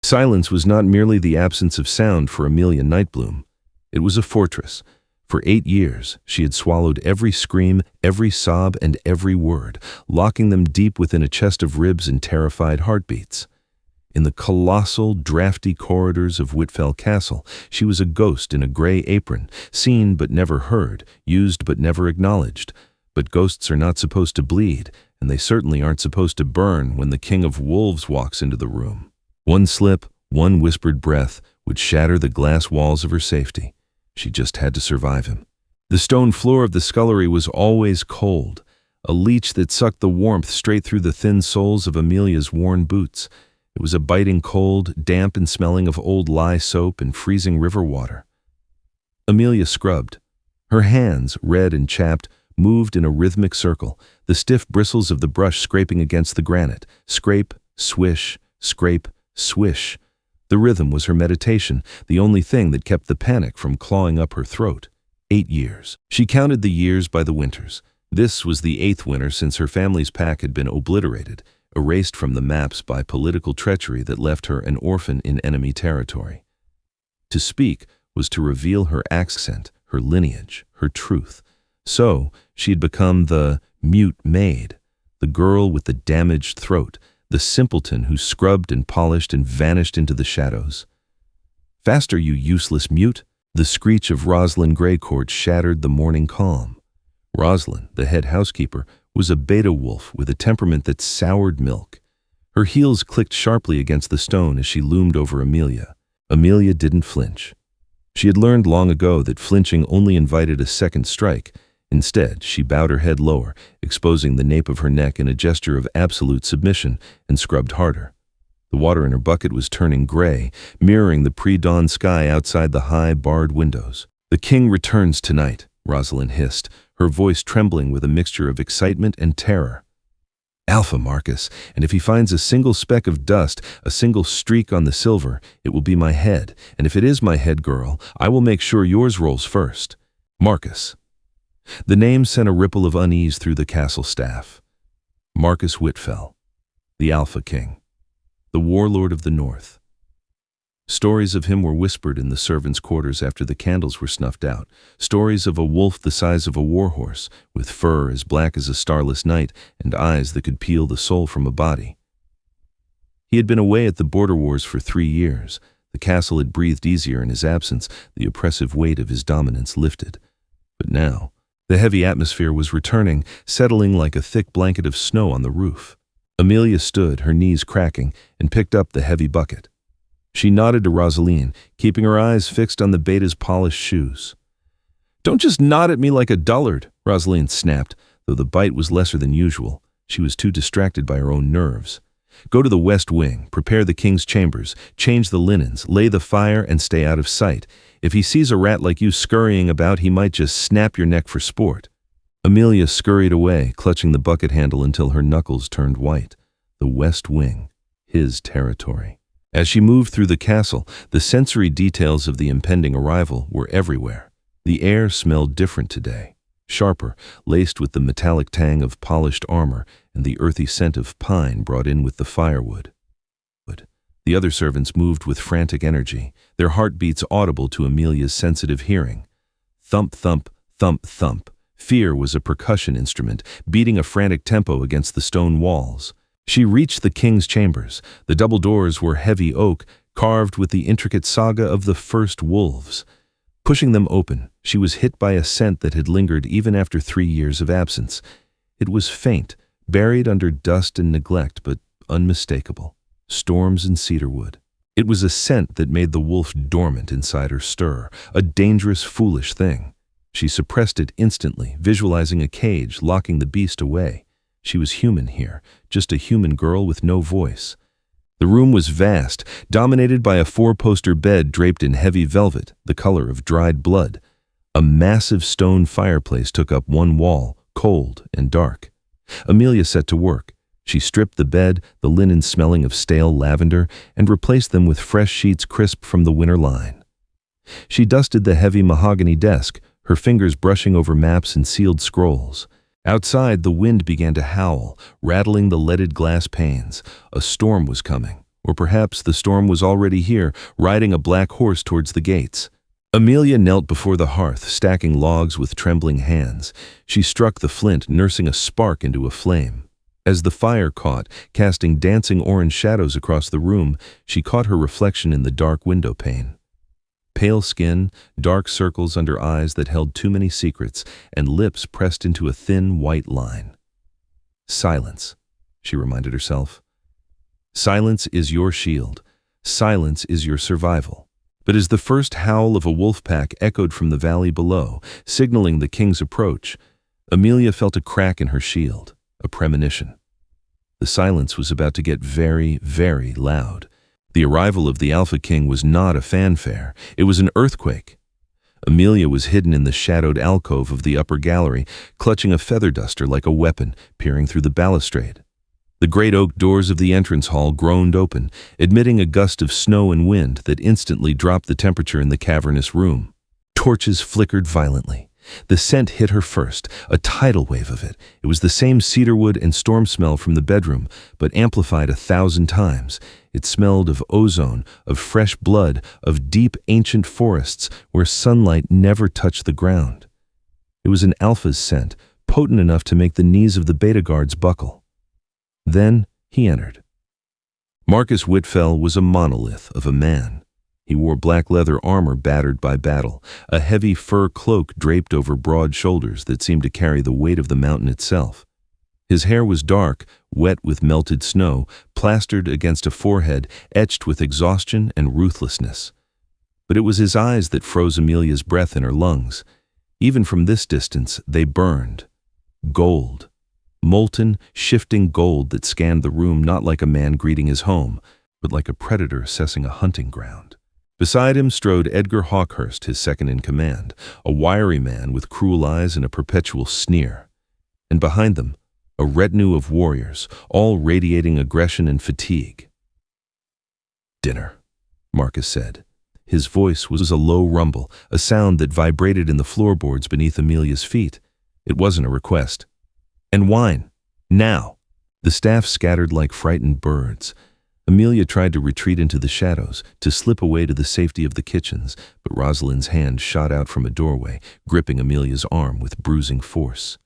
Silence was not merely the absence of sound for Amelia Nightbloom. It was a fortress. For 8 years, she had swallowed every scream, every sob, and every word, locking them deep within a chest of ribs and terrified heartbeats. In the colossal, drafty corridors of Whitfell Castle, she was a ghost in a gray apron, seen but never heard, used but never acknowledged. But ghosts are not supposed to bleed, and they certainly aren't supposed to burn when the King of Wolves walks into the room. One slip, one whispered breath would shatter the glass walls of her safety. She just had to survive him. The stone floor of the scullery was always cold, a leech that sucked the warmth straight through the thin soles of Amelia's worn boots. It was a biting cold, damp and smelling of old lye soap and freezing river water. Amelia scrubbed. Her hands, red and chapped, moved in a rhythmic circle, the stiff bristles of the brush scraping against the granite. Scrape, swish, scrape, swish. The rhythm was her meditation, the only thing that kept the panic from clawing up her throat. 8 years. She counted the years by the winters. This was the 8th winter since her family's pack had been obliterated, erased from the maps by political treachery that left her an orphan in enemy territory. To speak was to reveal her accent, her lineage, her truth. So she had become the mute maid, the girl with the damaged throat, the simpleton who scrubbed and polished and vanished into the shadows. "Faster, you useless mute!" The screech of Rosalind Greycourt shattered the morning calm. Rosalind, the head housekeeper, was a beta wolf with a temperament that soured milk. Her heels clicked sharply against the stone as she loomed over Amelia. Amelia didn't flinch. She had learned long ago that flinching only invited a second strike. Instead, she bowed her head lower, exposing the nape of her neck in a gesture of absolute submission, and scrubbed harder. The water in her bucket was turning gray, mirroring the pre-dawn sky outside the high, barred windows. "The king returns tonight," Rosalind hissed, her voice trembling with a mixture of excitement and terror. "Alpha, Marcus, and if he finds a single speck of dust, a single streak on the silver, it will be my head, and if it is my head, girl, I will make sure yours rolls first. Marcus." The name sent a ripple of unease through the castle staff. Marcus Whitfell, the Alpha King, the warlord of the North. Stories of him were whispered in the servants' quarters after the candles were snuffed out. Stories of a wolf the size of a warhorse, with fur as black as a starless night and eyes that could peel the soul from a body. He had been away at the border wars for 3 years. The castle had breathed easier in his absence, the oppressive weight of his dominance lifted. But now, the heavy atmosphere was returning, settling like a thick blanket of snow on the roof. Amelia stood, her knees cracking, and picked up the heavy bucket. She nodded to Rosaline, keeping her eyes fixed on the beta's polished shoes. "Don't just nod at me like a dullard," Rosaline snapped, though the bite was lesser than usual. She was too distracted by her own nerves. "Go to the west wing, prepare the king's chambers, change the linens, lay the fire, and stay out of sight. If he sees a rat like you scurrying about, he might just snap your neck for sport." Amelia scurried away, clutching the bucket handle until her knuckles turned white. The west wing, his territory. As she moved through the castle, the sensory details of the impending arrival were everywhere. The air smelled different today, sharper, laced with the metallic tang of polished armor and the earthy scent of pine brought in with the firewood. The other servants moved with frantic energy, their heartbeats audible to Amelia's sensitive hearing. Thump, thump, thump, thump. Fear was a percussion instrument, beating a frantic tempo against the stone walls. She reached the king's chambers. The double doors were heavy oak, carved with the intricate saga of the first wolves. Pushing them open, she was hit by a scent that had lingered even after 3 years of absence. It was faint, buried under dust and neglect, but unmistakable. Storms and cedarwood. It was a scent that made the wolf dormant inside her stir, a dangerous, foolish thing. She suppressed it instantly, visualizing a cage locking the beast away. She was human here, just a human girl with no voice. The room was vast, dominated by a 4-poster bed draped in heavy velvet, the color of dried blood. A massive stone fireplace took up one wall, cold and dark. Amelia set to work. She stripped the bed, the linen smelling of stale lavender, and replaced them with fresh sheets crisp from the winter line. She dusted the heavy mahogany desk, her fingers brushing over maps and sealed scrolls. Outside, the wind began to howl, rattling the leaded glass panes. A storm was coming, Or perhaps the storm was already here, riding a black horse towards the gates. Amelia knelt before the hearth, stacking logs with trembling hands. She struck the flint, nursing a spark into a flame. As the fire caught, casting dancing orange shadows across the room, she caught her reflection in the dark window pane. Pale skin, dark circles under eyes that held too many secrets, and lips pressed into a thin white line. Silence, she reminded herself. Silence is your shield. Silence is your survival. But as the first howl of a wolf pack echoed from the valley below, signaling the king's approach, Amelia felt a crack in her shield, a premonition. The silence was about to get very, very loud. The arrival of the Alpha King was not a fanfare, it was an earthquake. Amelia was hidden in the shadowed alcove of the upper gallery, clutching a feather duster like a weapon, peering through the balustrade. The great oak doors of the entrance hall groaned open, admitting a gust of snow and wind that instantly dropped the temperature in the cavernous room. Torches flickered violently. The scent hit her first, a tidal wave of it. It was the same cedarwood and storm smell from the bedroom, but amplified 1,000 times. It smelled of ozone, of fresh blood, of deep ancient forests where sunlight never touched the ground. It was an alpha's scent, potent enough to make the knees of the beta guards buckle. Then he entered. Marcus Whitfell was a monolith of a man. He wore black leather armor battered by battle, a heavy fur cloak draped over broad shoulders that seemed to carry the weight of the mountain itself. His hair was dark, wet with melted snow, plastered against a forehead etched with exhaustion and ruthlessness. But it was his eyes that froze Amelia's breath in her lungs. Even from this distance, they burned. Gold. Molten, shifting gold that scanned the room not like a man greeting his home, but like a predator assessing a hunting ground. Beside him strode Edgar Hawkhurst, his second in command, a wiry man with cruel eyes and a perpetual sneer. And behind them, a retinue of warriors, all radiating aggression and fatigue. "Dinner," Marcus said. His voice was a low rumble, a sound that vibrated in the floorboards beneath Amelia's feet. It wasn't a request. "And wine. Now." The staff scattered like frightened birds. Amelia tried to retreat into the shadows, to slip away to the safety of the kitchens, but Rosalind's hand shot out from a doorway, gripping Amelia's arm with bruising force.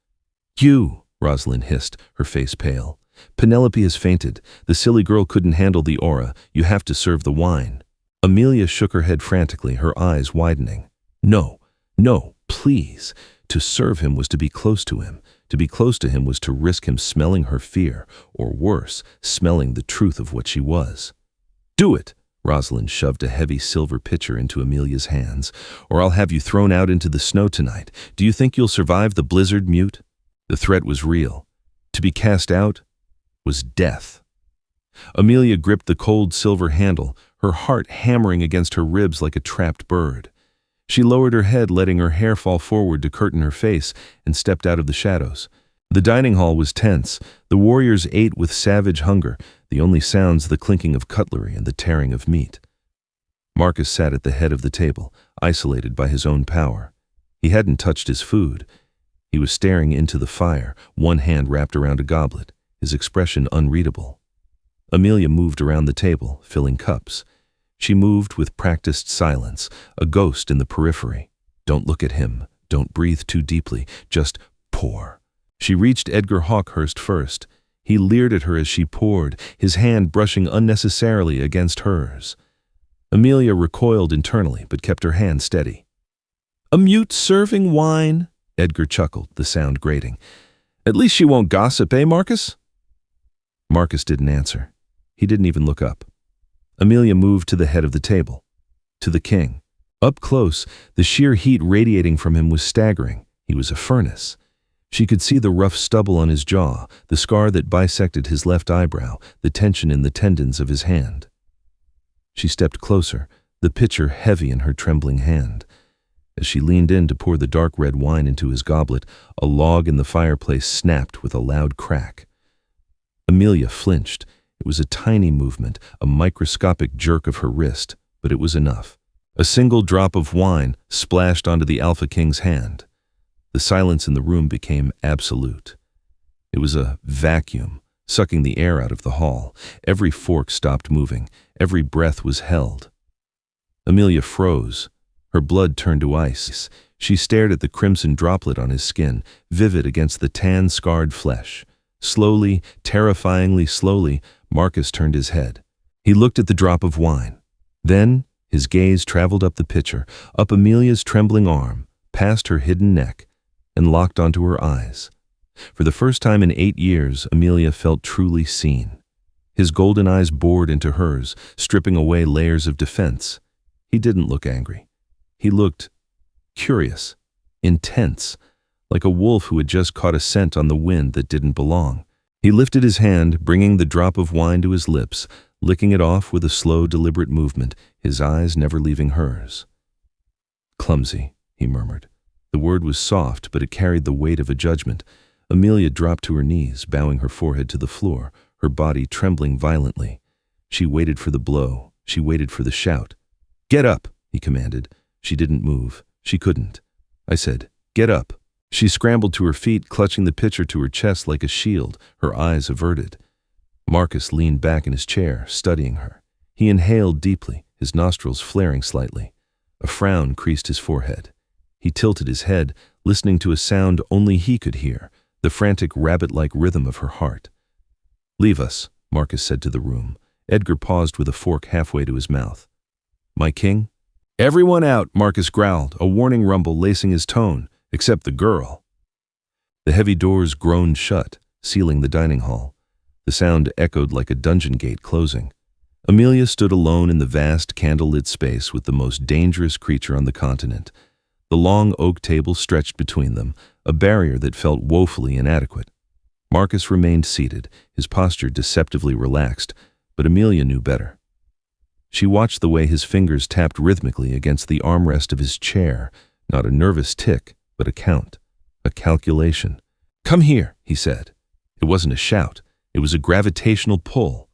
"You!" Rosalind hissed, her face pale. "Penelope has fainted. The silly girl couldn't handle the aura. You have to serve the wine." Amelia shook her head frantically, her eyes widening. "No, no, please." To serve him was to be close to him. To be close to him was to risk him smelling her fear, or worse, smelling the truth of what she was. "Do it!" Rosalind shoved a heavy silver pitcher into Amelia's hands. "Or I'll have you thrown out into the snow tonight. Do you think you'll survive the blizzard, Mute?" The threat was real. To be cast out was death. Amelia gripped the cold silver handle, her heart hammering against her ribs like a trapped bird. She lowered her head, letting her hair fall forward to curtain her face, and stepped out of the shadows. The dining hall was tense. The warriors ate with savage hunger, the only sounds the clinking of cutlery and the tearing of meat. Marcus sat at the head of the table, isolated by his own power. He hadn't touched his food. He was staring into the fire, one hand wrapped around a goblet, his expression unreadable. Amelia moved around the table, filling cups. She moved with practiced silence, a ghost in the periphery. Don't look at him. Don't breathe too deeply. Just pour. She reached Edgar Hawkhurst first. He leered at her as she poured, his hand brushing unnecessarily against hers. Amelia recoiled internally, but kept her hand steady. "A Mute serving wine?" Edgar chuckled, the sound grating. "At least she won't gossip, eh, Marcus?" Marcus didn't answer. He didn't even look up. Amelia moved to the head of the table, to the king. Up close, the sheer heat radiating from him was staggering. He was a furnace. She could see the rough stubble on his jaw, the scar that bisected his left eyebrow, the tension in the tendons of his hand. She stepped closer, the pitcher heavy in her trembling hand. As she leaned in to pour the dark red wine into his goblet, a log in the fireplace snapped with a loud crack. Amelia flinched. It was a tiny movement, a microscopic jerk of her wrist, but it was enough. A single drop of wine splashed onto the Alpha King's hand. The silence in the room became absolute. It was a vacuum, sucking the air out of the hall. Every fork stopped moving. Every breath was held. Amelia froze. Her blood turned to ice. She stared at the crimson droplet on his skin, vivid against the tan-scarred flesh. Slowly, terrifyingly slowly, Marcus turned his head. He looked at the drop of wine. Then, his gaze traveled up the pitcher, up Amelia's trembling arm, past her hidden neck, and locked onto her eyes. For the first time in 8 years, Amelia felt truly seen. His golden eyes bored into hers, stripping away layers of defense. He didn't look angry. He looked curious, intense, like a wolf who had just caught a scent on the wind that didn't belong. He lifted his hand, bringing the drop of wine to his lips, licking it off with a slow, deliberate movement, his eyes never leaving hers. "Clumsy," he murmured. The word was soft, but it carried the weight of a judgment. Amelia dropped to her knees, bowing her forehead to the floor, her body trembling violently. She waited for the blow. She waited for the shout. "Get up," he commanded. She didn't move. She couldn't. I said, "Get up." She scrambled to her feet, clutching the pitcher to her chest like a shield, her eyes averted. Marcus leaned back in his chair, studying her. He inhaled deeply, his nostrils flaring slightly. A frown creased his forehead. He tilted his head, listening to a sound only he could hear, the frantic rabbit-like rhythm of her heart. "Leave us," Marcus said to the room. Edgar paused with a fork halfway to his mouth. "My king?" "Everyone out," Marcus growled, a warning rumble lacing his tone, except the girl. The heavy doors groaned shut, sealing the dining hall. The sound echoed like a dungeon gate closing. Amelia stood alone in the vast candle-lit space with the most dangerous creature on the continent. The long oak table stretched between them, a barrier that felt woefully inadequate. Marcus remained seated, his posture deceptively relaxed, but Amelia knew better. She watched the way his fingers tapped rhythmically against the armrest of his chair, not a nervous tick, but a count, a calculation. "Come here," he said. It wasn't a shout, it was a gravitational pull.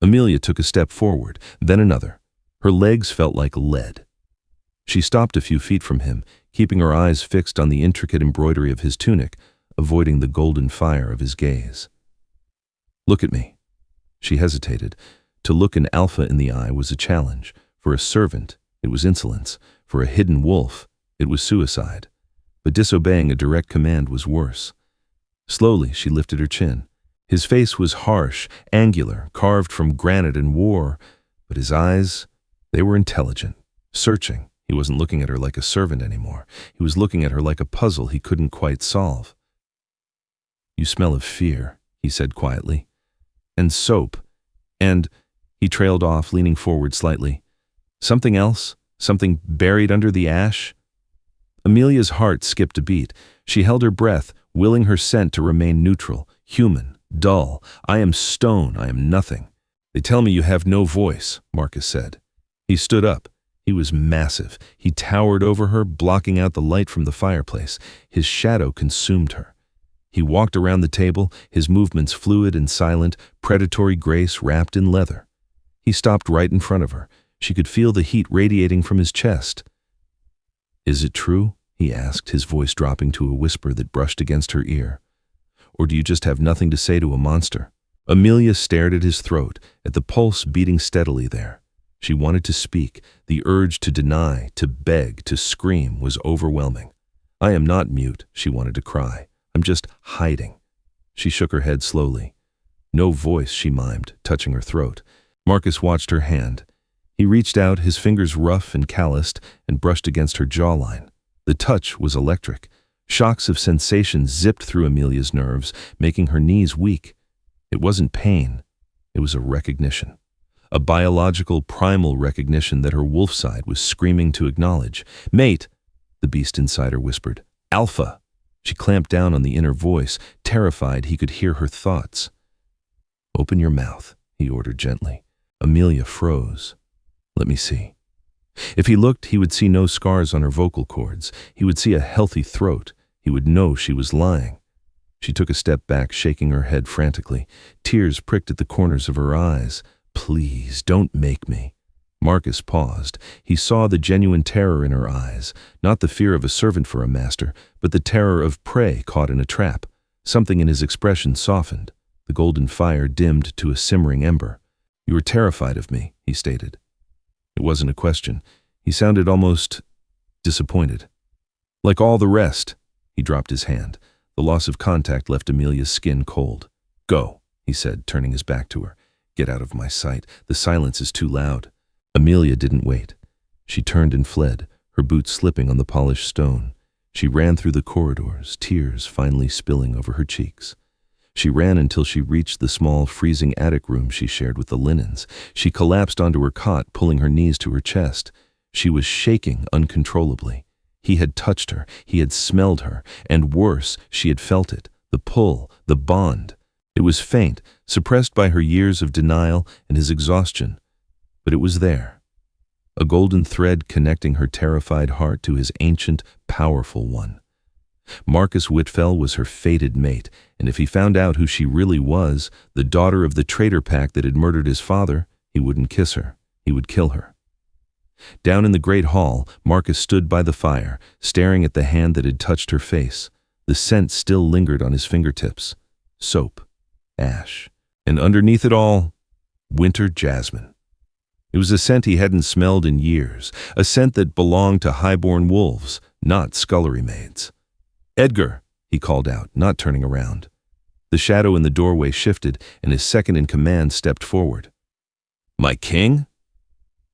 Amelia took a step forward, then another. Her legs felt like lead. She stopped a few feet from him, keeping her eyes fixed on the intricate embroidery of his tunic, avoiding the golden fire of his gaze. "Look at me." She hesitated. To look an alpha in the eye was a challenge. For a servant, it was insolence. For a hidden wolf, it was suicide. But disobeying a direct command was worse. Slowly, she lifted her chin. His face was harsh, angular, carved from granite and war, but his eyes, they were intelligent, searching. He wasn't looking at her like a servant anymore. He was looking at her like a puzzle he couldn't quite solve. "You smell of fear," he said quietly. "And soap. And," he trailed off, leaning forward slightly, "something else? Something buried under the ash?" Amelia's heart skipped a beat. She held her breath, willing her scent to remain neutral, human, dull. "I am stone, I am nothing." "They tell me you have no voice," Marcus said. He stood up. He was massive. He towered over her, blocking out the light from the fireplace. His shadow consumed her. He walked around the table, his movements fluid and silent, predatory grace wrapped in leather. He stopped right in front of her. She could feel the heat radiating from his chest. "Is it true?" he asked, his voice dropping to a whisper that brushed against her ear. "Or do you just have nothing to say to a monster?" Amelia stared at his throat, at the pulse beating steadily there. She wanted to speak. The urge to deny, to beg, to scream was overwhelming. "I am not mute," she wanted to cry. "I'm just hiding." She shook her head slowly. "No voice," she mimed, touching her throat. Marcus watched her hand. He reached out, his fingers rough and calloused, and brushed against her jawline. The touch was electric. Shocks of sensation zipped through Amelia's nerves, making her knees weak. It wasn't pain. It was a recognition. A biological, primal recognition that her wolf side was screaming to acknowledge. "Mate," the beast inside her whispered. "Alpha." She clamped down on the inner voice, terrified he could hear her thoughts. "Open your mouth," he ordered gently. Amelia froze. "Let me see." If he looked, he would see no scars on her vocal cords. He would see a healthy throat. He would know she was lying. She took a step back, shaking her head frantically. Tears pricked at the corners of her eyes. "Please, don't make me." Marcus paused. He saw the genuine terror in her eyes, not the fear of a servant for a master, but the terror of prey caught in a trap. Something in his expression softened. The golden fire dimmed to a simmering ember. "You were terrified of me," he stated. It wasn't a question. He sounded almost disappointed. "Like all the rest." He dropped his hand. The loss of contact left Amelia's skin cold. "Go," he said, turning his back to her. "Get out of my sight. The silence is too loud." Amelia didn't wait. She turned and fled, her boots slipping on the polished stone. She ran through the corridors, tears finally spilling over her cheeks. She ran until she reached the small, freezing attic room she shared with the Linens. She collapsed onto her cot, pulling her knees to her chest. She was shaking uncontrollably. He had touched her, he had smelled her, and worse, she had felt it, the pull, the bond. It was faint, suppressed by her years of denial and his exhaustion, but it was there. A golden thread connecting her terrified heart to his ancient, powerful one. Marcus Whitfell was her fated mate, and if he found out who she really was, the daughter of the traitor pack that had murdered his father, he wouldn't kiss her, he would kill her. Down in the great hall, Marcus stood by the fire, staring at the hand that had touched her face. The scent still lingered on his fingertips. Soap, ash, and underneath it all, winter jasmine. It was a scent he hadn't smelled in years, a scent that belonged to highborn wolves, not scullery maids. "Edgar," he called out, not turning around. The shadow in the doorway shifted, and his second-in-command stepped forward. "My king?"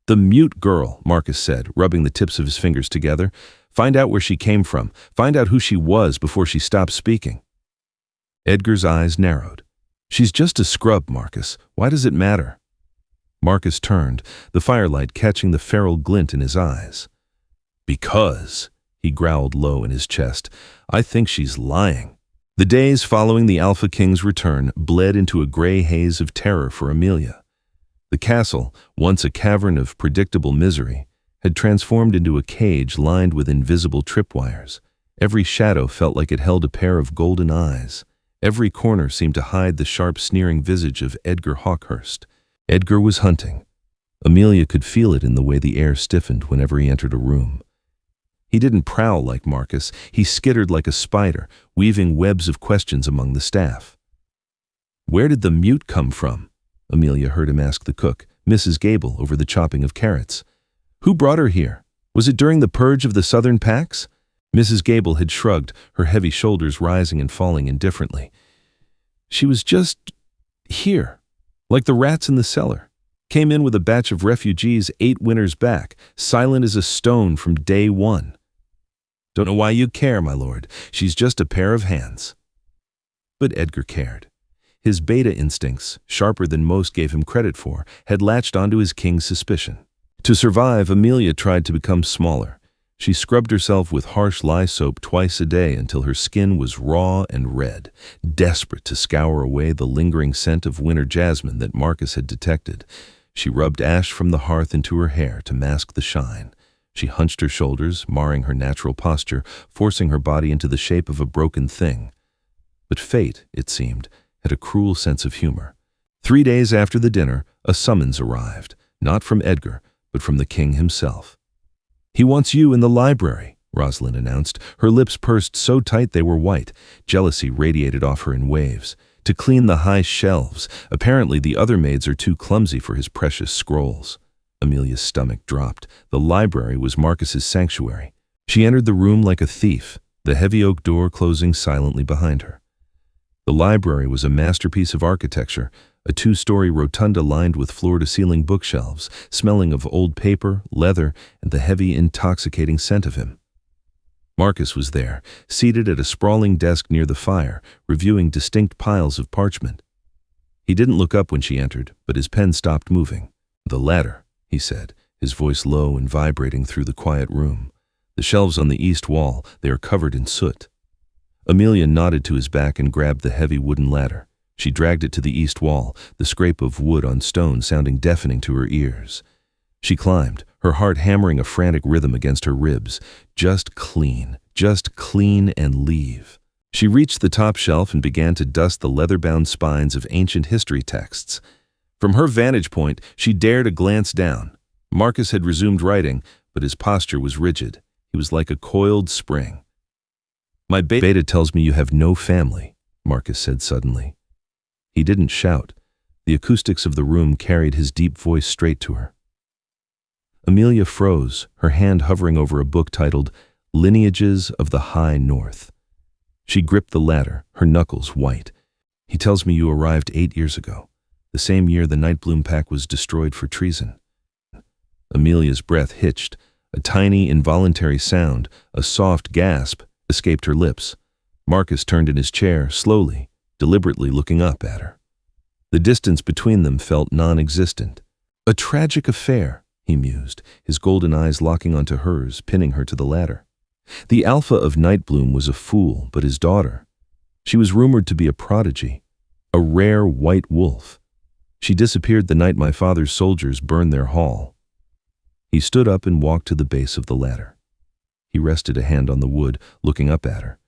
"The mute girl," Marcus said, rubbing the tips of his fingers together. "Find out where she came from. Find out who she was before she stopped speaking." Edgar's eyes narrowed. "She's just a scrub, Marcus. Why does it matter?" Marcus turned, the firelight catching the feral glint in his eyes. "Because," he growled low in his chest, "I think she's lying." The days following the Alpha King's return bled into a gray haze of terror for Amelia. The castle, once a cavern of predictable misery, had transformed into a cage lined with invisible tripwires. Every shadow felt like it held a pair of golden eyes. Every corner seemed to hide the sharp, sneering visage of Edgar Hawkhurst. Edgar was hunting. Amelia could feel it in the way the air stiffened whenever he entered a room. He didn't prowl like Marcus. He skittered like a spider, weaving webs of questions among the staff. "Where did the mute come from?" Amelia heard him ask the cook, Mrs. Gable, over the chopping of carrots. "Who brought her here? Was it during the purge of the southern packs?" Mrs. Gable had shrugged, her heavy shoulders rising and falling indifferently. "She was just here, like the rats in the cellar. Came in with a batch of refugees 8 winters back, silent as a stone from day one. Don't know why you care, my lord. She's just a pair of hands." But Edgar cared. His beta instincts, sharper than most gave him credit for, had latched onto his king's suspicion. To survive, Amelia tried to become smaller. She scrubbed herself with harsh lye soap twice a day until her skin was raw and red, desperate to scour away the lingering scent of winter jasmine that Marcus had detected. She rubbed ash from the hearth into her hair to mask the shine. She hunched her shoulders, marring her natural posture, forcing her body into the shape of a broken thing. But fate, it seemed, had a cruel sense of humor. 3 days after the dinner, a summons arrived, not from Edgar, but from the king himself. "He wants you in the library," Rosalind announced, her lips pursed so tight they were white. Jealousy radiated off her in waves. "To clean the high shelves. Apparently the other maids are too clumsy for his precious scrolls." Amelia's stomach dropped. The library was Marcus's sanctuary. She entered the room like a thief, the heavy oak door closing silently behind her. The library was a masterpiece of architecture, a 2-story rotunda lined with floor-to-ceiling bookshelves, smelling of old paper, leather, and the heavy, intoxicating scent of him. Marcus was there, seated at a sprawling desk near the fire, reviewing distinct piles of parchment. He didn't look up when she entered, but his pen stopped moving. "The ladder," he said, his voice low and vibrating through the quiet room. "The shelves on the east wall, they are covered in soot." Amelia nodded to his back and grabbed the heavy wooden ladder. She dragged it to the east wall, the scrape of wood on stone sounding deafening to her ears. She climbed, her heart hammering a frantic rhythm against her ribs. Just clean and leave. She reached the top shelf and began to dust the leather-bound spines of ancient history texts. From her vantage point, she dared a glance down. Marcus had resumed writing, but his posture was rigid. He was like a coiled spring. "My beta tells me you have no family," Marcus said suddenly. He didn't shout. The acoustics of the room carried his deep voice straight to her. Amelia froze, her hand hovering over a book titled Lineages of the High North. She gripped the latter, her knuckles white. He tells me you arrived 8 years ago, the same year the Nightbloom pack was destroyed for treason. Amelia's breath hitched. A tiny, involuntary sound, a soft gasp, escaped her lips. Marcus turned in his chair, slowly, deliberately looking up at her. The distance between them felt non-existent. A tragic affair, he mused, his golden eyes locking onto hers, pinning her to the ladder. The Alpha of Nightbloom was a fool, but his daughter. She was rumored to be a prodigy, a rare white wolf. She disappeared the night my father's soldiers burned their hall. He stood up and walked to the base of the ladder. He rested a hand on the wood, looking up at her.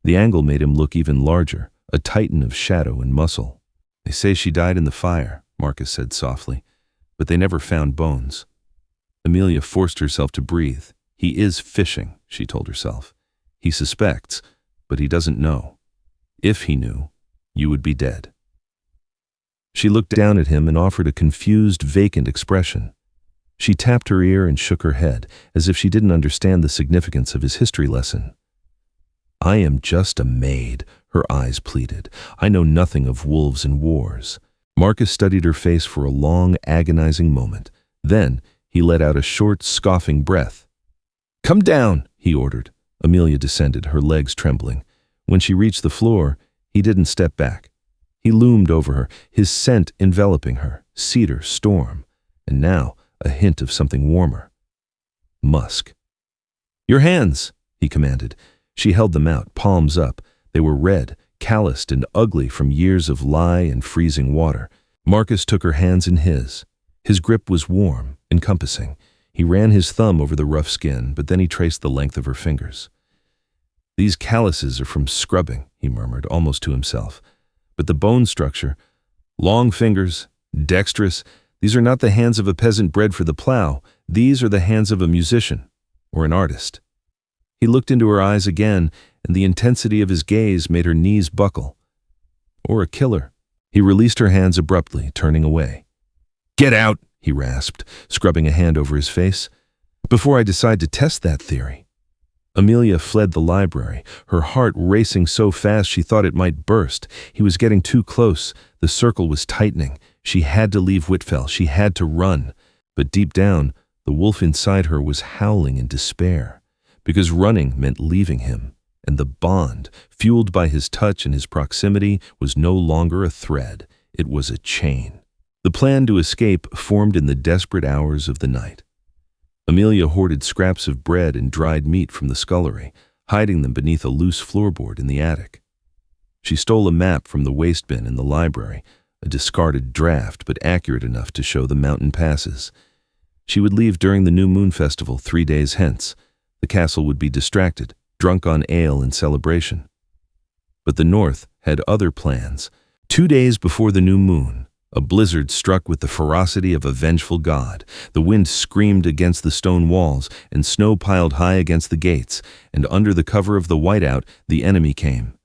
The angle made him look even larger, a titan of shadow and muscle. They say she died in the fire, Marcus said softly, but they never found bones. Amelia forced herself to breathe. He is fishing, she told herself. He suspects, but he doesn't know. If he knew, you would be dead. She looked down at him and offered a confused, vacant expression. She tapped her ear and shook her head, as if she didn't understand the significance of his history lesson. I am just a maid, her eyes pleaded. I know nothing of wolves and wars. Marcus studied her face for a long, agonizing moment. Then he let out a short, scoffing breath. Come down, he ordered. Amelia descended, her legs trembling. When she reached the floor, he didn't step back. He loomed over her, his scent enveloping her, cedar, storm, and now a hint of something warmer. Musk. Your hands, he commanded. She held them out, palms up. They were red, calloused and ugly from years of lie and freezing water. Marcus took her hands in his. His grip was warm, encompassing. He ran his thumb over the rough skin, but then he traced the length of her fingers. These calluses are from scrubbing, he murmured, almost to himself. But the bone structure, long fingers, dexterous, these are not the hands of a peasant bred for the plow. These are the hands of a musician or an artist. He looked into her eyes again, and the intensity of his gaze made her knees buckle. Or a killer. He released her hands abruptly, turning away. Get out, he rasped, scrubbing a hand over his face. Before I decide to test that theory. Amelia fled the library, her heart racing so fast she thought it might burst. He was getting too close. The circle was tightening. She had to leave Whitfell. She had to run. But deep down, the wolf inside her was howling in despair. Because running meant leaving him, and the bond, fueled by his touch and his proximity, was no longer a thread. It was a chain. The plan to escape formed in the desperate hours of the night. Amelia hoarded scraps of bread and dried meat from the scullery, hiding them beneath a loose floorboard in the attic. She stole a map from the waste bin in the library, a discarded draft but accurate enough to show the mountain passes. She would leave during the New Moon Festival 3 days hence. The castle would be distracted, drunk on ale and celebration. But the North had other plans. 2 days before the new moon, a blizzard struck with the ferocity of a vengeful god. The wind screamed against the stone walls, and snow piled high against the gates, and under the cover of the whiteout, the enemy came.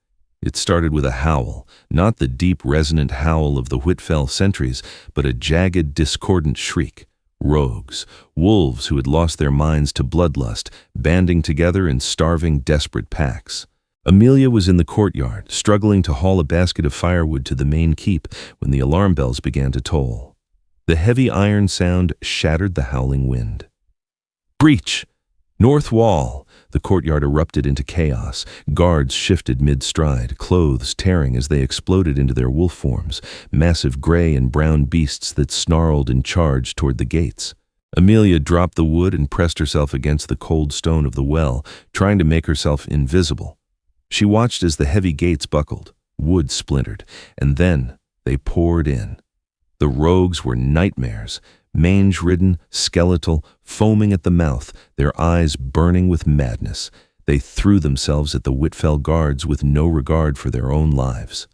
It started with a howl, not the deep, resonant howl of the Whitfell sentries, but a jagged, discordant shriek. Rogues, wolves who had lost their minds to bloodlust, banding together in starving, desperate packs. Amelia was in the courtyard, struggling to haul a basket of firewood to the main keep when the alarm bells began to toll. The heavy iron sound shattered the howling wind. Breach! North wall! The courtyard erupted into chaos. Guards shifted mid-stride, clothes tearing as they exploded into their wolf forms, massive gray and brown beasts that snarled and charged toward the gates. Amelia dropped the wood and pressed herself against the cold stone of the well, trying to make herself invisible. She watched as the heavy gates buckled, wood splintered, and then they poured in. The rogues were nightmares, mange-ridden, skeletal, foaming at the mouth, their eyes burning with madness. They threw themselves at the Whitfell guards with no regard for their own lives.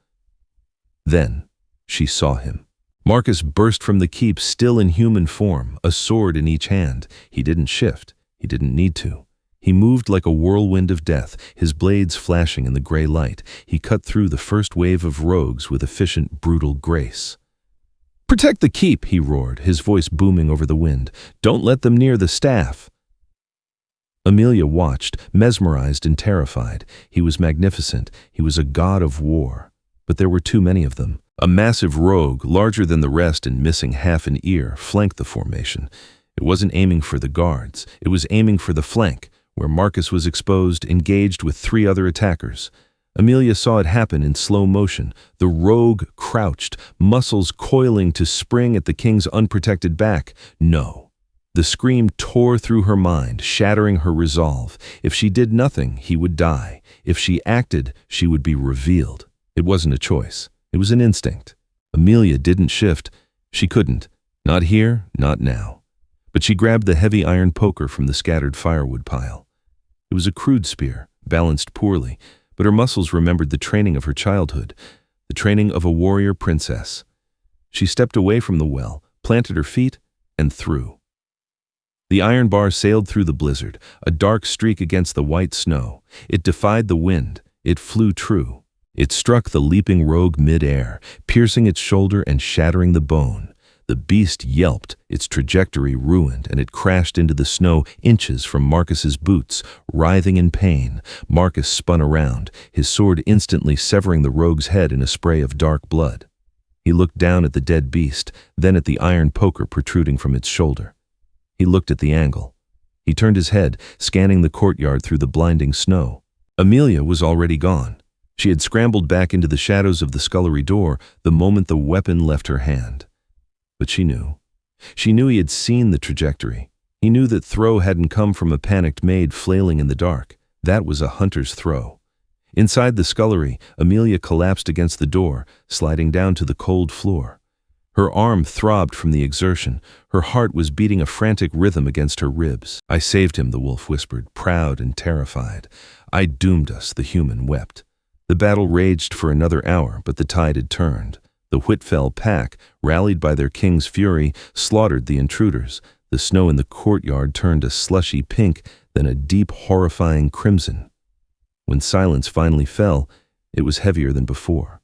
Then she saw him. Marcus burst from the keep, still in human form, a sword in each hand. He didn't shift. He didn't need to. He moved like a whirlwind of death, his blades flashing in the gray light. He cut through the first wave of rogues with efficient, brutal grace. "Protect the keep," he roared, his voice booming over the wind. "Don't let them near the staff." Amelia watched, mesmerized and terrified. He was magnificent. He was a god of war. But there were too many of them. A massive rogue, larger than the rest and missing half an ear, flanked the formation. It wasn't aiming for the guards. It was aiming for the flank, where Marcus was exposed, engaged with 3 other attackers. Amelia saw it happen in slow motion. The rogue crouched, muscles coiling to spring at the king's unprotected back. No. The scream tore through her mind, shattering her resolve. If she did nothing, he would die. If she acted, she would be revealed. It wasn't a choice. It was an instinct. Amelia didn't shift. She couldn't. Not here, not now. But she grabbed the heavy iron poker from the scattered firewood pile. It was a crude spear, balanced poorly, but her muscles remembered the training of her childhood, the training of a warrior princess. She stepped away from the well, planted her feet, and threw. The iron bar sailed through the blizzard, a dark streak against the white snow. It defied the wind. It flew true. It struck the leaping rogue mid-air, piercing its shoulder and shattering the bone. The beast yelped, its trajectory ruined, and it crashed into the snow inches from Marcus's boots, writhing in pain. Marcus spun around, his sword instantly severing the rogue's head in a spray of dark blood. He looked down at the dead beast, then at the iron poker protruding from its shoulder. He looked at the angle. He turned his head, scanning the courtyard through the blinding snow. Amelia was already gone. She had scrambled back into the shadows of the scullery door the moment the weapon left her hand. But she knew. She knew he had seen the trajectory. He knew that throw hadn't come from a panicked maid flailing in the dark. That was a hunter's throw. Inside the scullery, Amelia collapsed against the door, sliding down to the cold floor. Her arm throbbed from the exertion. Her heart was beating a frantic rhythm against her ribs. "I saved him," the wolf whispered, proud and terrified. "I doomed us," the human wept. The battle raged for another hour, but the tide had turned. The Whitfell pack, rallied by their king's fury, slaughtered the intruders. The snow in the courtyard turned a slushy pink, then a deep, horrifying crimson. When silence finally fell, it was heavier than before.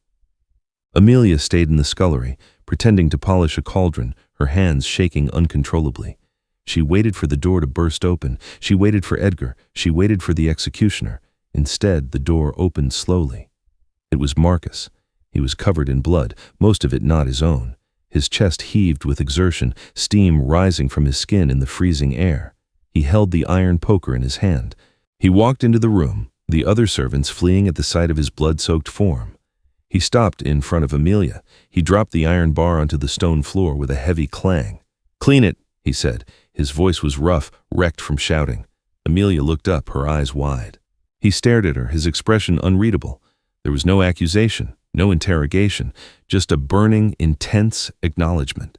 Amelia stayed in the scullery, pretending to polish a cauldron, her hands shaking uncontrollably. She waited for the door to burst open. She waited for Edgar. She waited for the executioner. Instead, the door opened slowly. It was Marcus. He was covered in blood, most of it not his own. His chest heaved with exertion, steam rising from his skin in the freezing air. He held the iron poker in his hand. He walked into the room, the other servants fleeing at the sight of his blood-soaked form. He stopped in front of Amelia. He dropped the iron bar onto the stone floor with a heavy clang. "Clean it," he said. His voice was rough, wrecked from shouting. Amelia looked up, her eyes wide. He stared at her, his expression unreadable. There was no accusation, no interrogation, just a burning, intense acknowledgement.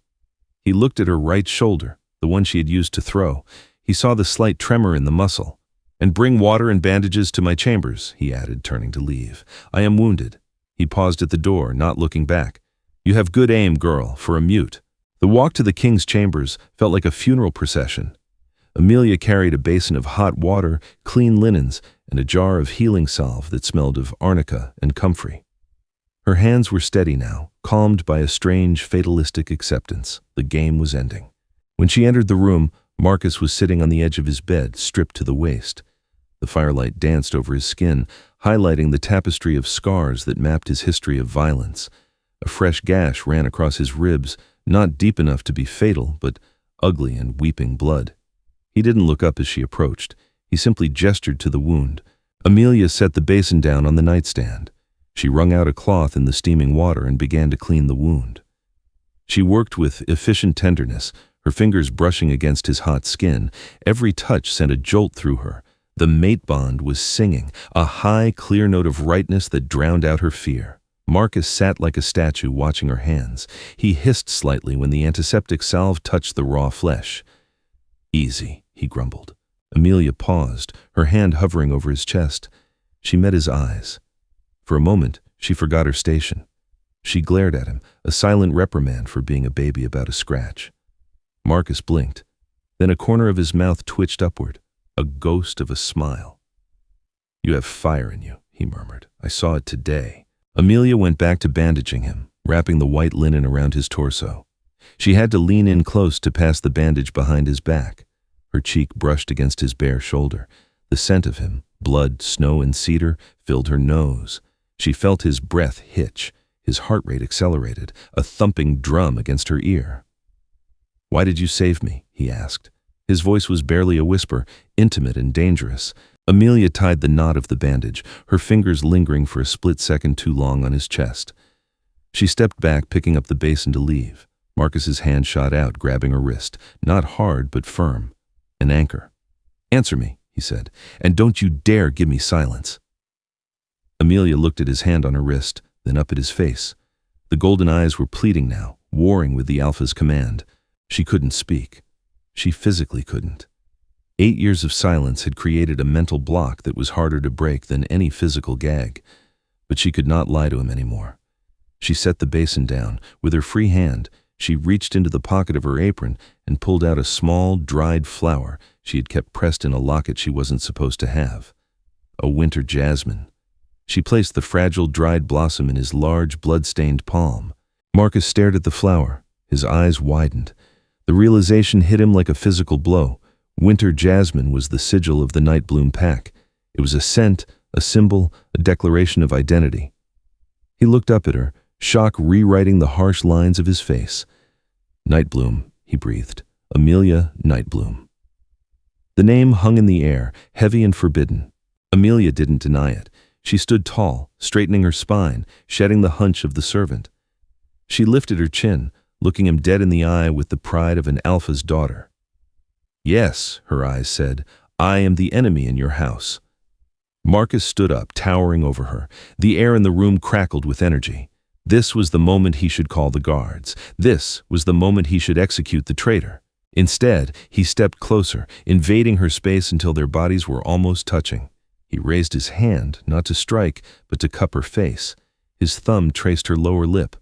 He looked at her right shoulder, the one she had used to throw. He saw the slight tremor in the muscle. "And bring water and bandages to my chambers," he added, turning to leave. "I am wounded." He paused at the door, not looking back. "You have good aim, girl, for a mute." The walk to the king's chambers felt like a funeral procession. Amelia carried a basin of hot water, clean linens, and a jar of healing salve that smelled of arnica and comfrey. Her hands were steady now, calmed by a strange, fatalistic acceptance. The game was ending. When she entered the room, Marcus was sitting on the edge of his bed, stripped to the waist. The firelight danced over his skin, highlighting the tapestry of scars that mapped his history of violence. A fresh gash ran across his ribs, not deep enough to be fatal, but ugly and weeping blood. He didn't look up as she approached. He simply gestured to the wound. Amelia set the basin down on the nightstand. She wrung out a cloth in the steaming water and began to clean the wound. She worked with efficient tenderness, her fingers brushing against his hot skin. Every touch sent a jolt through her. The mate bond was singing, a high, clear note of rightness that drowned out her fear. Marcus sat like a statue watching her hands. He hissed slightly when the antiseptic salve touched the raw flesh. "Easy," he grumbled. Amelia paused, her hand hovering over his chest. She met his eyes. For a moment, she forgot her station. She glared at him, a silent reprimand for being a baby about a scratch. Marcus blinked. Then a corner of his mouth twitched upward. a ghost of a smile. "You have fire in you," he murmured. "I saw it today." Amelia went back to bandaging him, wrapping the white linen around his torso. She had to lean in close to pass the bandage behind his back. Her cheek brushed against his bare shoulder. The scent of him, blood, snow, and cedar, filled her nose. She felt his breath hitch. His heart rate accelerated, a thumping drum against her ear. "Why did you save me?" he asked. His voice was barely a whisper, intimate and dangerous. Amelia tied the knot of the bandage, her fingers lingering for a split second too long on his chest. She stepped back, picking up the basin to leave. Marcus's hand shot out, grabbing her wrist, not hard but firm. An anchor. "Answer me," he said, "and don't you dare give me silence." Amelia looked at his hand on her wrist, then up at his face. The golden eyes were pleading now, warring with the Alpha's command. She couldn't speak. She physically couldn't. 8 years of silence had created a mental block that was harder to break than any physical gag. But she could not lie to him anymore. She set the basin down. With her free hand, she reached into the pocket of her apron and pulled out a small, dried flower she had kept pressed in a locket she wasn't supposed to have. A winter jasmine. She placed the fragile, dried blossom in his large, blood-stained palm. Marcus stared at the flower. His eyes widened. The realization hit him like a physical blow. Winter jasmine was the sigil of the Nightbloom pack. It was a scent, a symbol, a declaration of identity. He looked up at her, shock rewriting the harsh lines of his face. "Nightbloom," he breathed. "Amelia Nightbloom." The name hung in the air, heavy and forbidden. Amelia didn't deny it. She stood tall, straightening her spine, shedding the hunch of the servant. She lifted her chin, looking him dead in the eye with the pride of an Alpha's daughter. "Yes," her eyes said, "I am the enemy in your house." Marcus stood up, towering over her. The air in the room crackled with energy. This was the moment he should call the guards. This was the moment he should execute the traitor. Instead, he stepped closer, invading her space until their bodies were almost touching. He raised his hand, not to strike, but to cup her face. His thumb traced her lower lip.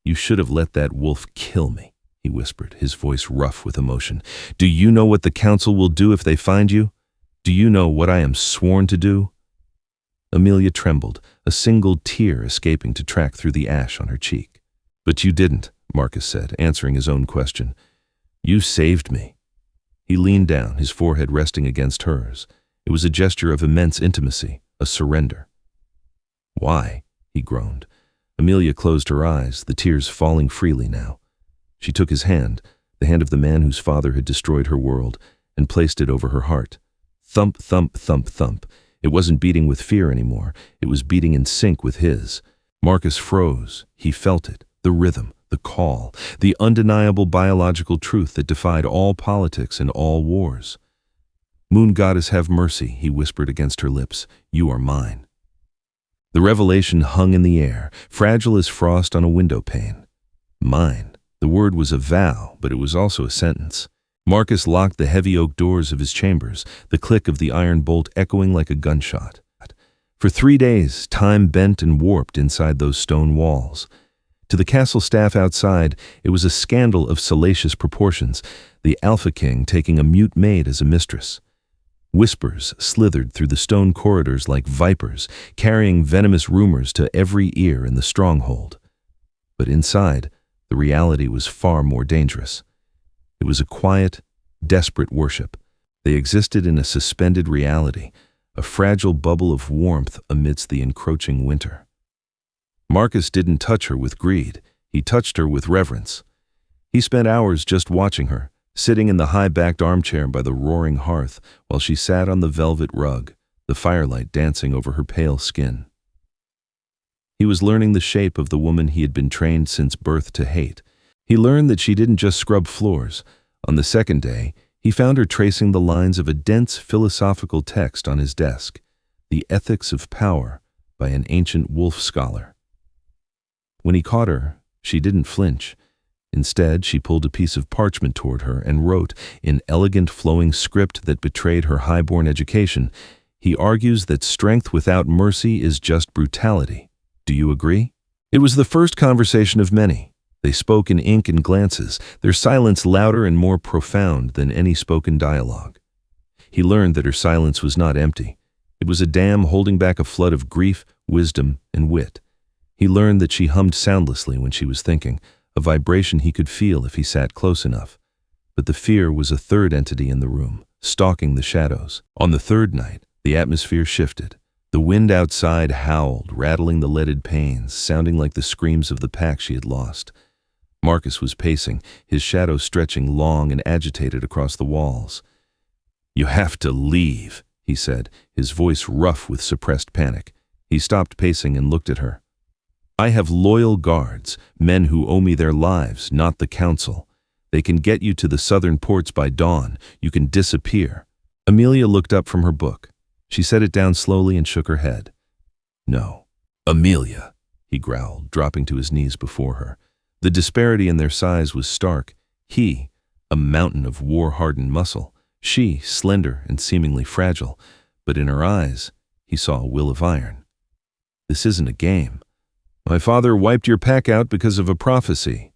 "You should have let that wolf kill me," he whispered, his voice rough with emotion. "Do you know what the council will do if they find you? Do you know what I am sworn to do?" Amelia trembled, a single tear escaping to track through the ash on her cheek. "But you didn't," Marcus said, answering his own question. "You saved me." He leaned down, his forehead resting against hers. It was a gesture of immense intimacy, a surrender. "Why?" he groaned. Amelia closed her eyes, the tears falling freely now. She took his hand, the hand of the man whose father had destroyed her world, and placed it over her heart. Thump, thump, thump, thump. It wasn't beating with fear anymore. It was beating in sync with his. Marcus froze. He felt it, the rhythm, the call, the undeniable biological truth that defied all politics and all wars. "Moon goddess, have mercy," he whispered against her lips. "You are mine." The revelation hung in the air, fragile as frost on a window pane. Mine. The word was a vow, but it was also a sentence. Marcus locked the heavy oak doors of his chambers, the click of the iron bolt echoing like a gunshot. For 3 days, time bent and warped inside those stone walls. To the castle staff outside, it was a scandal of salacious proportions, the Alpha King taking a mute maid as a mistress. Whispers slithered through the stone corridors like vipers, carrying venomous rumors to every ear in the stronghold. But inside, the reality was far more dangerous. It was a quiet, desperate worship. They existed in a suspended reality, a fragile bubble of warmth amidst the encroaching winter. Marcus didn't touch her with greed. He touched her with reverence. He spent hours just watching her, sitting in the high-backed armchair by the roaring hearth while she sat on the velvet rug, the firelight dancing over her pale skin. He was learning the shape of the woman he had been trained since birth to hate. He learned that she didn't just scrub floors. On the second day, he found her tracing the lines of a dense philosophical text on his desk, The Ethics of Power by an ancient wolf scholar. When he caught her, she didn't flinch. Instead, she pulled a piece of parchment toward her and wrote, in elegant flowing script that betrayed her high-born education, "He argues that strength without mercy is just brutality. Do you agree?" It was the first conversation of many. They spoke in ink and glances, their silence louder and more profound than any spoken dialogue. He learned that her silence was not empty. It was a dam holding back a flood of grief, wisdom, and wit. He learned that she hummed soundlessly when she was thinking, a vibration he could feel if he sat close enough. But the fear was a third entity in the room, stalking the shadows. On the third night, the atmosphere shifted. The wind outside howled, rattling the leaded panes, sounding like the screams of the pack she had lost. Marcus was pacing, his shadow stretching long and agitated across the walls. "You have to leave," he said, his voice rough with suppressed panic. He stopped pacing and looked at her. "I have loyal guards, men who owe me their lives, not the council. They can get you to the southern ports by dawn. You can disappear." Amelia looked up from her book. She set it down slowly and shook her head. "No." "Amelia," he growled, dropping to his knees before her. The disparity in their size was stark. He, a mountain of war-hardened muscle. She, slender and seemingly fragile. But in her eyes, he saw a will of iron. "This isn't a game. My father wiped your pack out because of a prophecy.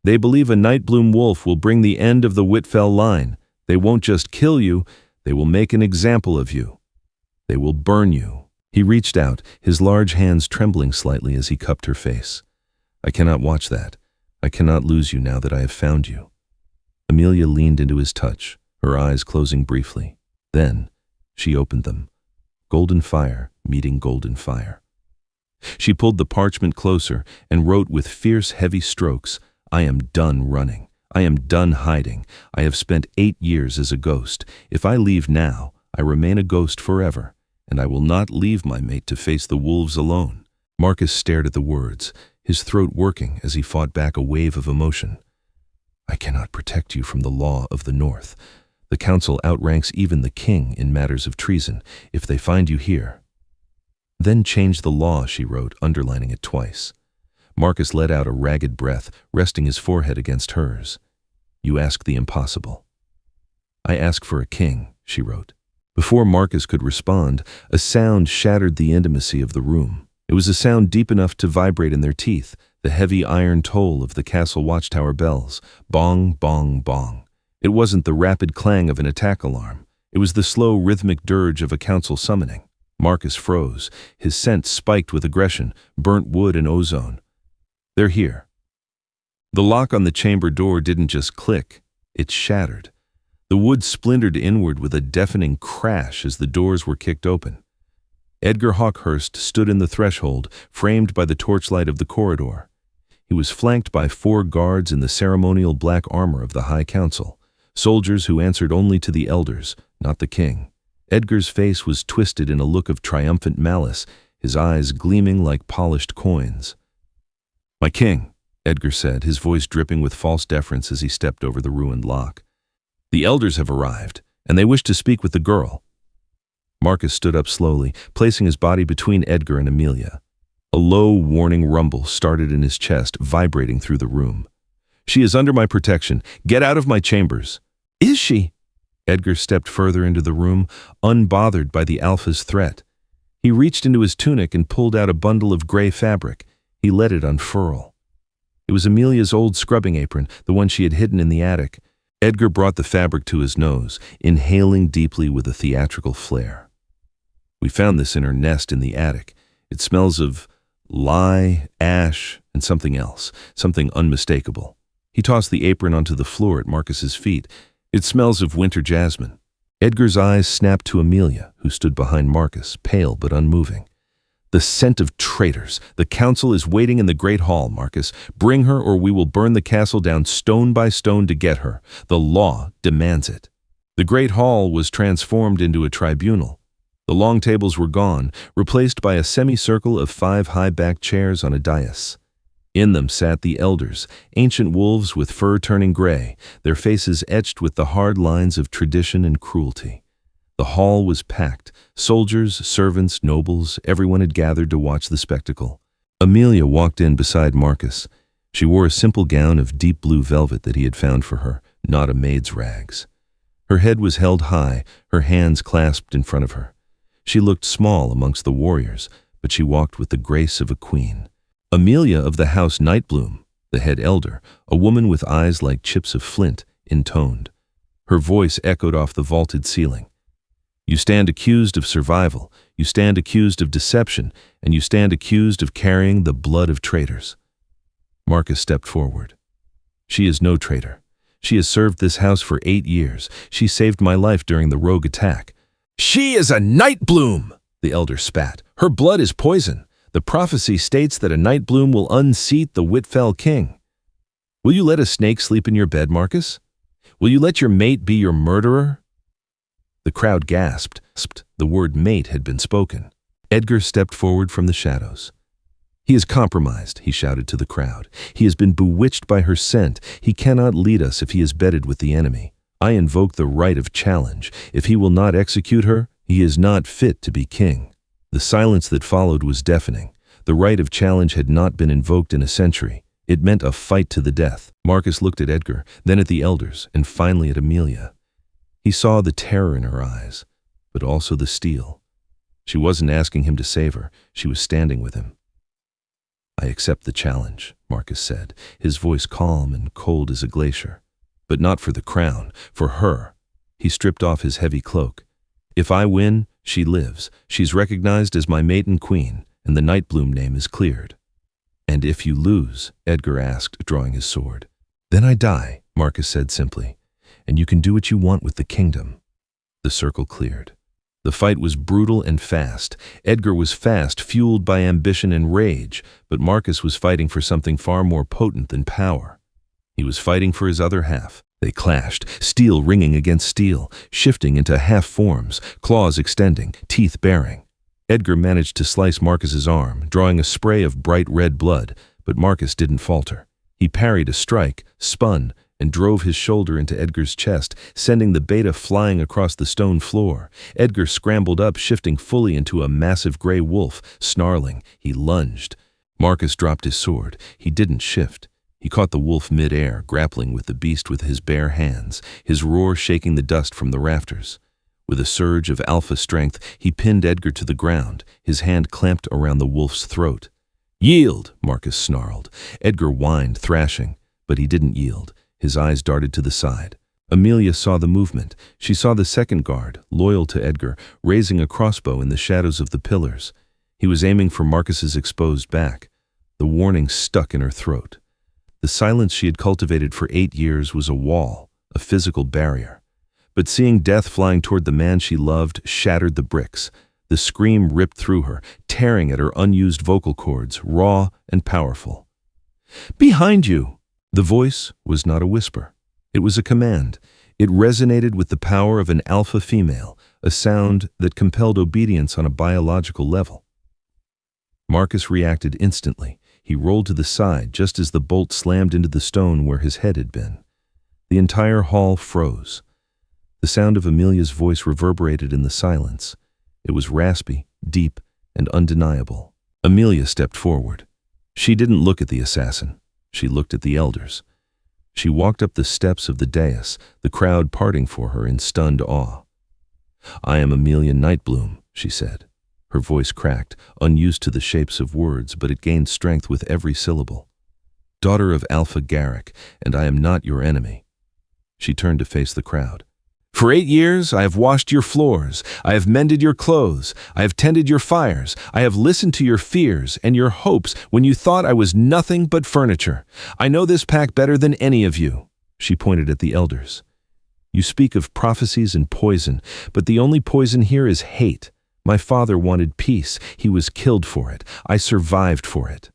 They believe a Nightbloom wolf will bring the end of the Whitfell line. They won't just kill you, they will make an example of you. They will burn you." He reached out, his large hands trembling slightly as he cupped her face. "I cannot watch that. I cannot lose you now that I have found you." Amelia leaned into his touch, her eyes closing briefly. Then, she opened them. Golden fire meeting golden fire. She pulled the parchment closer and wrote with fierce, heavy strokes, "I am done running. I am done hiding. I have spent 8 years as a ghost. If I leave now, I remain a ghost forever, and I will not leave my mate to face the wolves alone." Marcus stared at the words, his throat working as he fought back a wave of emotion. "I cannot protect you from the law of the North. The council outranks even the king in matters of treason. If they find you here—" "Then change the law," she wrote, underlining it twice. Marcus let out a ragged breath, resting his forehead against hers. "You ask the impossible." "I ask for a king," she wrote. Before Marcus could respond, a sound shattered the intimacy of the room. It was a sound deep enough to vibrate in their teeth, the heavy iron toll of the castle watchtower bells. Bong, bong, bong. It wasn't the rapid clang of an attack alarm. It was the slow, rhythmic dirge of a council summoning. Marcus froze, his scent spiked with aggression, burnt wood and ozone. "They're here." The lock on the chamber door didn't just click, it shattered. The wood splintered inward with a deafening crash as the doors were kicked open. Edgar Hawkhurst stood in the threshold, framed by the torchlight of the corridor. He was flanked by 4 guards in the ceremonial black armor of the High Council, soldiers who answered only to the elders, not the king. Edgar's face was twisted in a look of triumphant malice, his eyes gleaming like polished coins. "My king," Edgar said, his voice dripping with false deference as he stepped over the ruined lock. "The elders have arrived, and they wish to speak with the girl." Marcus stood up slowly, placing his body between Edgar and Amelia. A low, warning rumble started in his chest, vibrating through the room. "She is under my protection. Get out of my chambers." "Is she?" Edgar stepped further into the room, unbothered by the Alpha's threat. He reached into his tunic and pulled out a bundle of gray fabric. He let it unfurl. It was Amelia's old scrubbing apron, the one she had hidden in the attic. Edgar brought the fabric to his nose, inhaling deeply with a theatrical flair. "We found this in her nest in the attic. It smells of lye, ash, and something else, something unmistakable." He tossed the apron onto the floor at Marcus's feet. "It smells of winter jasmine." Edgar's eyes snapped to Amelia, who stood behind Marcus, pale but unmoving. "The scent of traitors. The council is waiting in the great hall, Marcus. Bring her or we will burn the castle down stone by stone to get her. The law demands it." The great hall was transformed into a tribunal. The long tables were gone, replaced by a semicircle of 5 high-backed chairs on a dais. In them sat the elders, ancient wolves with fur turning gray, their faces etched with the hard lines of tradition and cruelty. The hall was packed. Soldiers, servants, nobles, everyone had gathered to watch the spectacle. Amelia walked in beside Marcus. She wore a simple gown of deep blue velvet that he had found for her, not a maid's rags. Her head was held high, her hands clasped in front of her. She looked small amongst the warriors, but she walked with the grace of a queen. Amelia of the house Nightbloom, the head elder, a woman with eyes like chips of flint, intoned. Her voice echoed off the vaulted ceiling. You stand accused of survival, you stand accused of deception, and you stand accused of carrying the blood of traitors." Marcus stepped forward. "She is no traitor. She has served this house for 8 years. She saved my life during the rogue attack." "She is a Nightbloom!" the elder spat. "Her blood is poison. The prophecy states that a Nightbloom will unseat the Whitfell King." "Will you let a snake sleep in your bed, Marcus? Will you let your mate be your murderer?" The crowd gasped. The word mate had been spoken. Edgar stepped forward from the shadows. "He is compromised," he shouted to the crowd. "He has been bewitched by her scent. He cannot lead us if he is bedded with the enemy. I invoke the right of challenge. If he will not execute her, he is not fit to be king." The silence that followed was deafening. The right of challenge had not been invoked in a century. It meant a fight to the death. Marcus looked at Edgar, then at the elders, and finally at Amelia. He saw the terror in her eyes, but also the steel. She wasn't asking him to save her. She was standing with him. "I accept the challenge," Marcus said, his voice calm and cold as a glacier. "But not for the crown, for her." He stripped off his heavy cloak. "If I win, she lives. She's recognized as my maiden queen, and the Nightbloom name is cleared." "And if you lose?" Edgar asked, drawing his sword. "Then I die," Marcus said simply, "and you can do what you want with the kingdom." The circle cleared. The fight was brutal and fast. Edgar was fast, fueled by ambition and rage, but Marcus was fighting for something far more potent than power. He was fighting for his other half. They clashed, steel ringing against steel, shifting into half forms, claws extending, teeth baring. Edgar managed to slice Marcus's arm, drawing a spray of bright red blood, but Marcus didn't falter. He parried a strike, spun, and drove his shoulder into Edgar's chest, sending the beta flying across the stone floor. Edgar scrambled up, shifting fully into a massive gray wolf. Snarling, he lunged. Marcus dropped his sword. He didn't shift. He caught the wolf mid-air, grappling with the beast with his bare hands, his roar shaking the dust from the rafters. With a surge of alpha strength, he pinned Edgar to the ground, his hand clamped around the wolf's throat. "Yield!" Marcus snarled. Edgar whined, thrashing, but he didn't yield. His eyes darted to the side. Amelia saw the movement. She saw the second guard, loyal to Edgar, raising a crossbow in the shadows of the pillars. He was aiming for Marcus's exposed back. The warning stuck in her throat. The silence she had cultivated for 8 years was a wall, a physical barrier. But seeing death flying toward the man she loved shattered the bricks. The scream ripped through her, tearing at her unused vocal cords, raw and powerful. "Behind you!" The voice was not a whisper. It was a command. It resonated with the power of an alpha female, a sound that compelled obedience on a biological level. Marcus reacted instantly. He rolled to the side just as the bolt slammed into the stone where his head had been. The entire hall froze. The sound of Amelia's voice reverberated in the silence. It was raspy, deep, and undeniable. Amelia stepped forward. She didn't look at the assassin. She looked at the elders. She walked up the steps of the dais, the crowd parting for her in stunned awe. "I am Amelia Nightbloom," she said. Her voice cracked, unused to the shapes of words, but it gained strength with every syllable. "Daughter of Alpha Garrick, and I am not your enemy." She turned to face the crowd. "For 8 years I have washed your floors, I have mended your clothes, I have tended your fires, I have listened to your fears and your hopes when you thought I was nothing but furniture. I know this pack better than any of you." She pointed at the elders. "You speak of prophecies and poison, but the only poison here is hate. My father wanted peace. He was killed for it. I survived for it."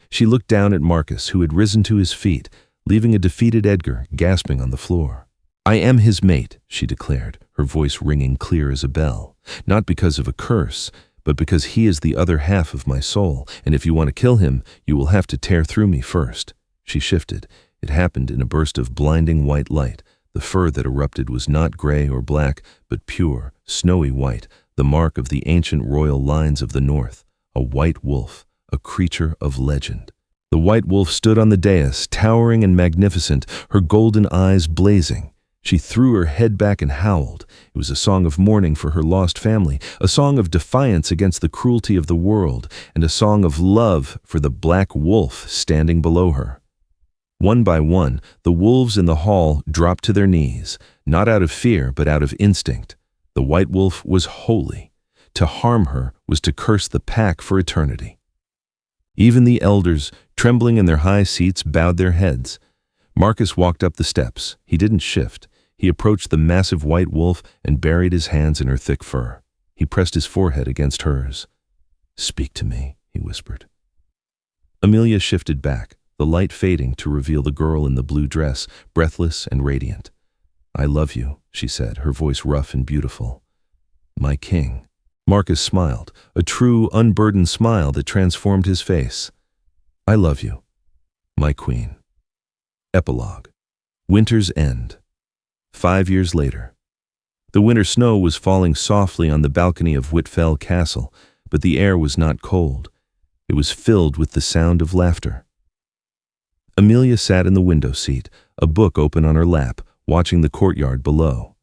She looked down at Marcus, who had risen to his feet, leaving a defeated Edgar gasping on the floor. "I am his mate," she declared, her voice ringing clear as a bell. "Not because of a curse, but because he is the other half of my soul, and if you want to kill him, you will have to tear through me first." She shifted. It happened in a burst of blinding white light. The fur that erupted was not gray or black, but pure, snowy white, the mark of the ancient royal lines of the north, a white wolf, a creature of legend. The white wolf stood on the dais, towering and magnificent, her golden eyes blazing. She threw her head back and howled. It was a song of mourning for her lost family, a song of defiance against the cruelty of the world, and a song of love for the black wolf standing below her. One by one, the wolves in the hall dropped to their knees, not out of fear but out of instinct. The White Wolf was holy. To harm her was to curse the pack for eternity. Even the elders, trembling in their high seats, bowed their heads. Marcus walked up the steps. He didn't shift. He approached the massive White Wolf and buried his hands in her thick fur. He pressed his forehead against hers. "Speak to me," he whispered. Amelia shifted back, the light fading to reveal the girl in the blue dress, breathless and radiant. "I love you," she said, her voice rough and beautiful. "My king." Marcus smiled, a true, unburdened smile that transformed his face. "I love you, my queen." Epilogue. Winter's End. 5 years later. The winter snow was falling softly on the balcony of Whitfell Castle, but the air was not cold. It was filled with the sound of laughter. Amelia sat in the window seat, a book open on her lap, watching the courtyard below.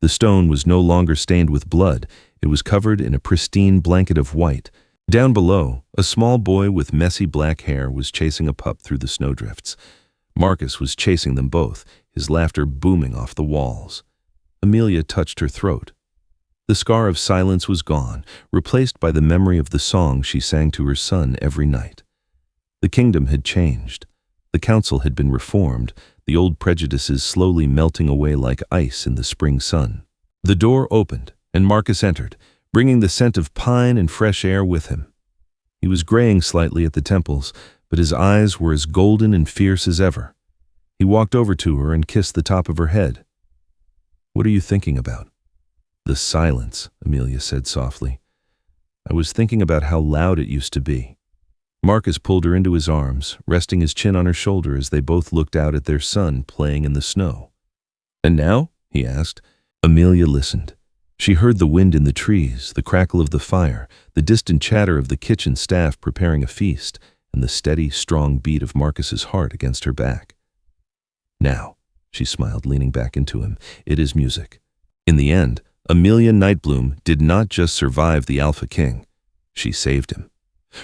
The stone was no longer stained with blood. It was covered in a pristine blanket of white. Down below, a small boy with messy black hair was chasing a pup through the snowdrifts. Marcus was chasing them both, his laughter booming off the walls. Amelia touched her throat. The scar of silence was gone, replaced by the memory of the song she sang to her son every night. The kingdom had changed. The council had been reformed, the old prejudices slowly melting away like ice in the spring sun. The door opened, and Marcus entered, bringing the scent of pine and fresh air with him. He was graying slightly at the temples, but his eyes were as golden and fierce as ever. He walked over to her and kissed the top of her head. "What are you thinking about?" "The silence," Amelia said softly. "I was thinking about how loud it used to be." Marcus pulled her into his arms, resting his chin on her shoulder as they both looked out at their son playing in the snow. "And now?" he asked. Amelia listened. She heard the wind in the trees, the crackle of the fire, the distant chatter of the kitchen staff preparing a feast, and the steady, strong beat of Marcus's heart against her back. "Now," she smiled, leaning back into him, "it is music." In the end, Amelia Nightbloom did not just survive the Alpha King. She saved him.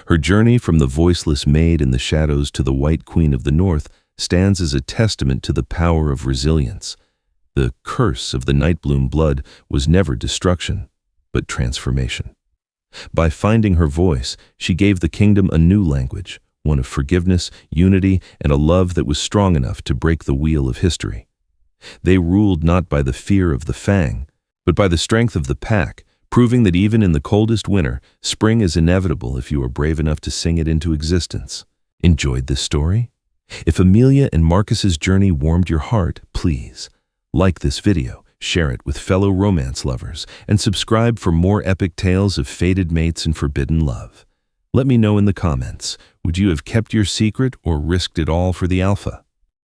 Her journey from the voiceless maid in the shadows to the White Queen of the North stands as a testament to the power of resilience. The curse of the Nightbloom blood was never destruction, but transformation. By finding her voice, she gave the kingdom a new language, one of forgiveness, unity, and a love that was strong enough to break the wheel of history. They ruled not by the fear of the Fang, but by the strength of the pack, proving that even in the coldest winter, spring is inevitable if you are brave enough to sing it into existence. Enjoyed this story? If Amelia and Marcus's journey warmed your heart, please like this video, share it with fellow romance lovers, and subscribe for more epic tales of fated mates and forbidden love. Let me know in the comments, would you have kept your secret or risked it all for the Alpha?